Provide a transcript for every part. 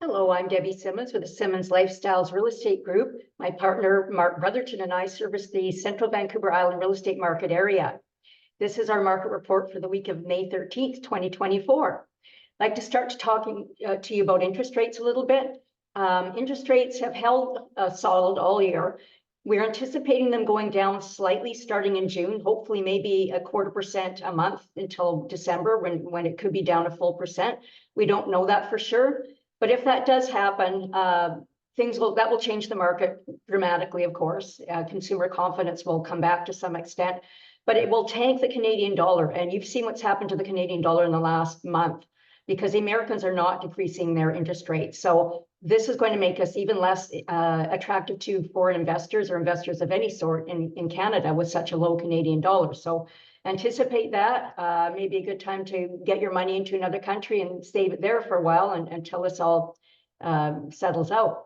Hello, I'm Debbie Simmonds with the Simmonds Lifestyles Real Estate Group. My partner, Mark Brotherton, and I service the Central Vancouver Island real estate market area. This is our market report for the week of May 13th, 2024. I'd like to start talking to you about interest rates a little bit. Interest rates have held solid all year. We're anticipating them going down slightly starting in June, hopefully maybe 0.25% a month until December when it could be down a full percent. We don't know that for sure. But if that does happen, that will change the market dramatically, of course. Consumer confidence will come back to some extent, but it will tank the Canadian dollar. And you've seen what's happened to the Canadian dollar in the last month because the Americans are not decreasing their interest rates. So this is going to make us even less attractive to foreign investors or investors of any sort in Canada with such a low Canadian dollar. So anticipate that. Maybe a good time to get your money into another country and save it there for a while until this all settles out.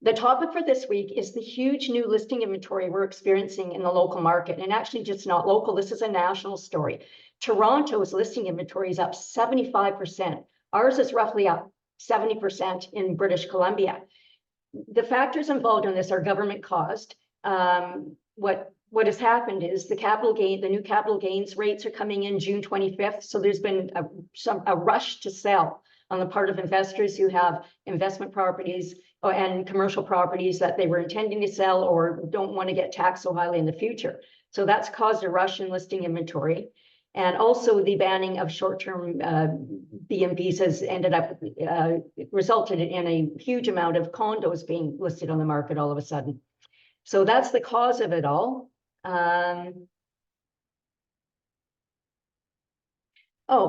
The topic for this week is the huge new listing inventory we're experiencing in the local market, and actually just not local. This is a national story. Toronto's listing inventory is up 75%. Ours is roughly up 70% in British Columbia. The factors involved in this are government caused. What has happened is the new capital gains rates are coming in June 25th. So there's been a rush to sell on the part of investors who have investment properties and commercial properties that they were intending to sell or don't want to get taxed so highly in the future. So that's caused a rush in listing inventory. And also the banning of short-term B&Bs has resulted in a huge amount of condos being listed on the market all of a sudden. So that's the cause of it all.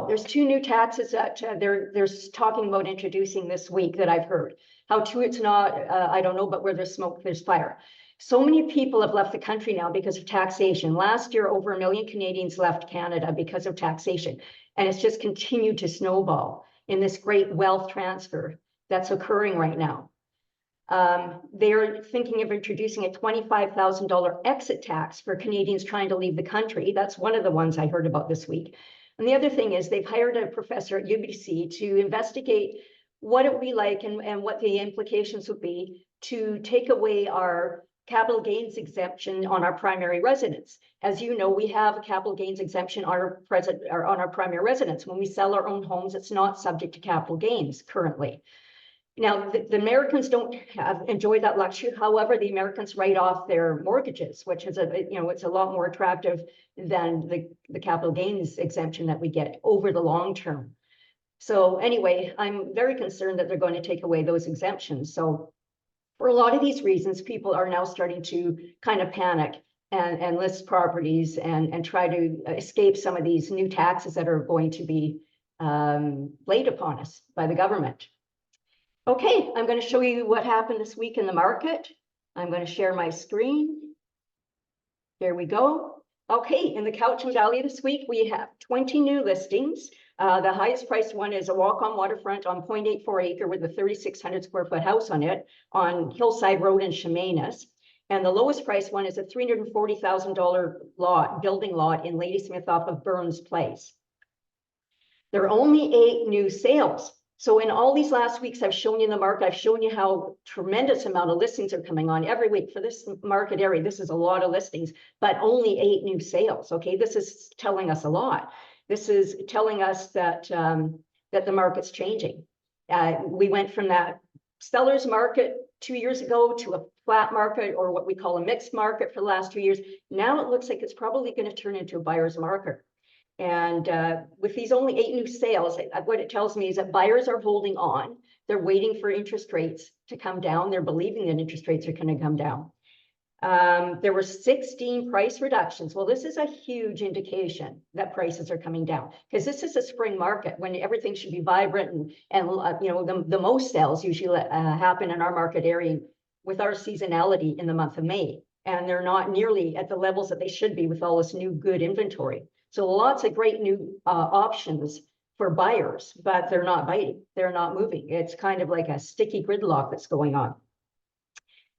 There's two new taxes that they're talking about introducing this week that I've heard. How true it's not, I don't know, but where there's smoke, there's fire. So many people have left the country now because of taxation. Last year, over 1 million Canadians left Canada because of taxation. And it's just continued to snowball in this great wealth transfer that's occurring right now. They're thinking of introducing a $25,000 exit tax for Canadians trying to leave the country. That's one of the ones I heard about this week. And the other thing is they've hired a professor at UBC to investigate what it would be like and what the implications would be to take away our capital gains exemption on our primary residence. As you know, we have a capital gains exemption on our primary residence. When we sell our own homes, it's not subject to capital gains currently. Now, the Americans don't enjoy that luxury. However, the Americans write off their mortgages, which is it's a lot more attractive than the capital gains exemption that we get over the long term. So anyway, I'm very concerned that they're going to take away those exemptions. So for a lot of these reasons, people are now starting to kind of panic and list properties and try to escape some of these new taxes that are going to be laid upon us by the government. Okay, I'm going to show you what happened this week in the market. I'm going to share my screen. Here we go. Okay, in the Cowichan Valley this week, we have 20 new listings. The highest priced one is a walk-on waterfront on 0.84 acre with a 3,600 square foot house on it on Hillside Road in Chemainus. And the lowest priced one is a $340,000 building lot in Ladysmith off of Burns Place. There are only 8 new sales. So in all these last weeks, I've shown you in the market, I've shown you how tremendous amount of listings are coming on every week for this market area. This is a lot of listings, but only 8 new sales. Okay, this is telling us a lot. This is telling us that that the market's changing. We went from that seller's market 2 years ago to a flat market, or what we call a mixed market, for the last 2 years. Now it looks like it's probably going to turn into a buyer's market. And with these only 8 new sales, what it tells me is that buyers are holding on. They're waiting for interest rates to come down. They're believing that interest rates are going to come down. There were 16 price reductions. Well, this is a huge indication that prices are coming down, because this is a spring market when everything should be vibrant and the most sales usually happen in our market area with our seasonality in the month of May. And they're not nearly at the levels that they should be with all this new good inventory. So lots of great new options for buyers, but they're not biting. They're not moving. It's kind of like a sticky gridlock that's going on.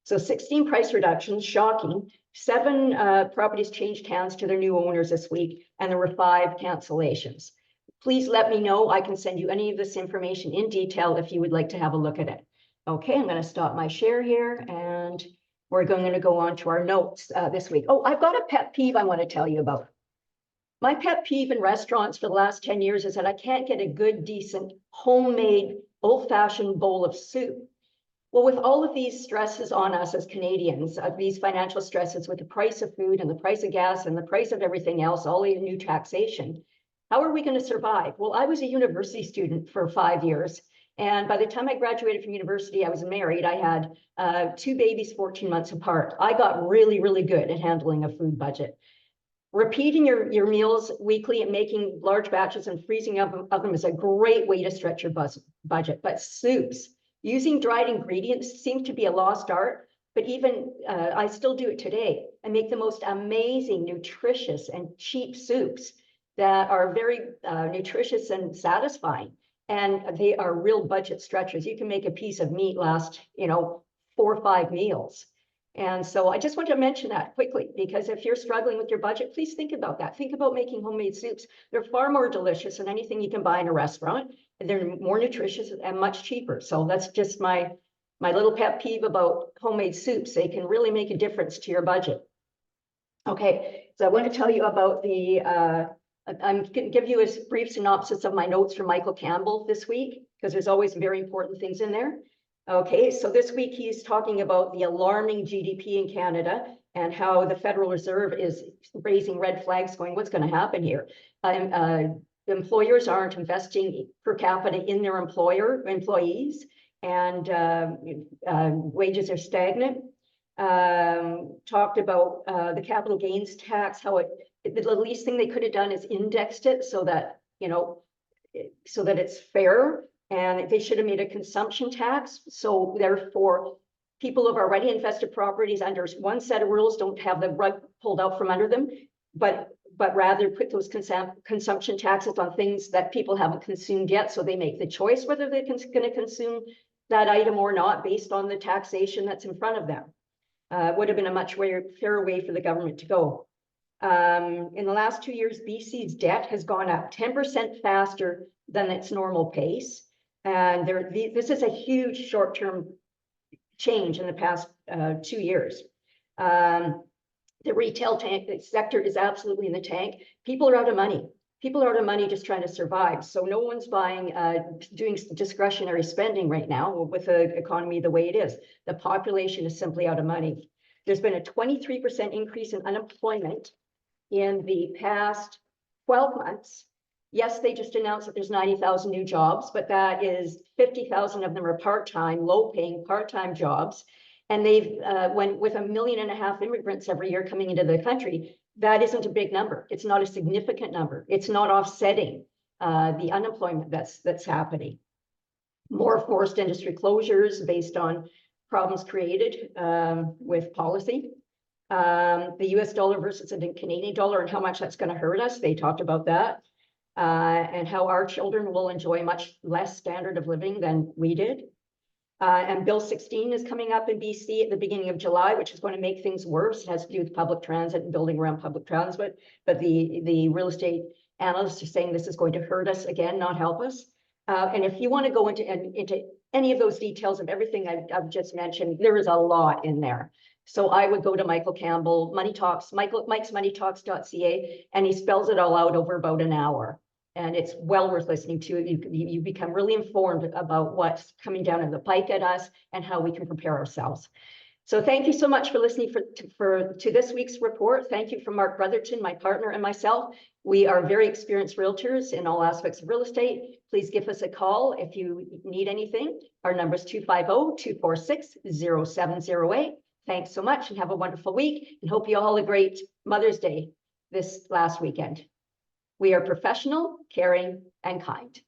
So 16 price reductions, shocking. 7 properties changed hands to their new owners this week, and there were 5 cancellations. Please let me know. I can send you any of this information in detail if you would like to have a look at it. Okay, I'm going to stop my share here, and we're going to go on to our notes this week. Oh, I've got a pet peeve I want to tell you about. My pet peeve in restaurants for the last 10 years is that I can't get a good, decent, homemade, old-fashioned bowl of soup. Well, with all of these stresses on us as Canadians, these financial stresses with the price of food and the price of gas and the price of everything else, all the new taxation, how are we going to survive? Well, I was a university student for 5 years. And by the time I graduated from university, I was married. I had 2 babies 14 months apart. I got really, really good at handling a food budget. Repeating your meals weekly and making large batches and freezing of them is a great way to stretch your budget. But soups, using dried ingredients seems to be a lost art, but even I still do it today. I make the most amazing, nutritious, and cheap soups that are very nutritious and satisfying. And they are real budget stretchers. You can make a piece of meat last, 4 or 5 meals. And so I just want to mention that quickly, because if you're struggling with your budget, please think about that. Think about making homemade soups. They're far more delicious than anything you can buy in a restaurant. They're more nutritious and much cheaper. So that's just my little pet peeve about homemade soups. They can really make a difference to your budget. Okay, so I want to tell you about I'm going to give you a brief synopsis of my notes from Michael Campbell this week, because there's always very important things in there. Okay, so this week he's talking about the alarming GDP in Canada and how the Federal Reserve is raising red flags going, what's going to happen here? Employers aren't investing per capita in their employees, and wages are stagnant. Talked about the capital gains tax, how the least thing they could have done is indexed it so that, so that it's fair. And they should have made a consumption tax. So therefore, people who have already invested properties under one set of rules don't have the rug pulled out from under them, but rather put those consumption taxes on things that people haven't consumed yet. So they make the choice whether they're going to consume that item or not based on the taxation that's in front of them. Would have been a much fairer way for the government to go. In the last 2 years, BC's debt has gone up 10% faster than its normal pace. And this is a huge short-term change in the past 2 years. The retail sector is absolutely in the tank. People are out of money. People are out of money just trying to survive. So no one's buying, doing discretionary spending right now with the economy the way it is. The population is simply out of money. There's been a 23% increase in unemployment in the past 12 months. Yes, they just announced that there's 90,000 new jobs, but that is 50,000 of them are part-time, low-paying part-time jobs. And they've with 1.5 million immigrants every year coming into the country, that isn't a big number. It's not a significant number. It's not offsetting the unemployment that's happening. More forced industry closures based on problems created with policy. The US dollar versus the Canadian dollar and how much that's going to hurt us. They talked about that. And how our children will enjoy much less standard of living than we did. And Bill 16 is coming up in BC at the beginning of July, which is going to make things worse. It has to do with public transit and building around public transit. But the real estate analysts are saying this is going to hurt us again, not help us. And if you want to go into any of those details of everything I've just mentioned, there is a lot in there. So I would go to Michael Campbell, Money Talks, Mike's moneytalks.ca, and he spells it all out over about an hour. And it's well worth listening to. You become really informed about what's coming down in the pike at us and how we can prepare ourselves. So thank you so much for listening to this week's report. Thank you from Mark Brotherton, my partner, and myself. We are very experienced realtors in all aspects of real estate. Please give us a call if you need anything. Our number is 250-246-0708. Thanks so much and have a wonderful week, and hope you all had a great Mother's Day this last weekend. We are professional, caring, and kind.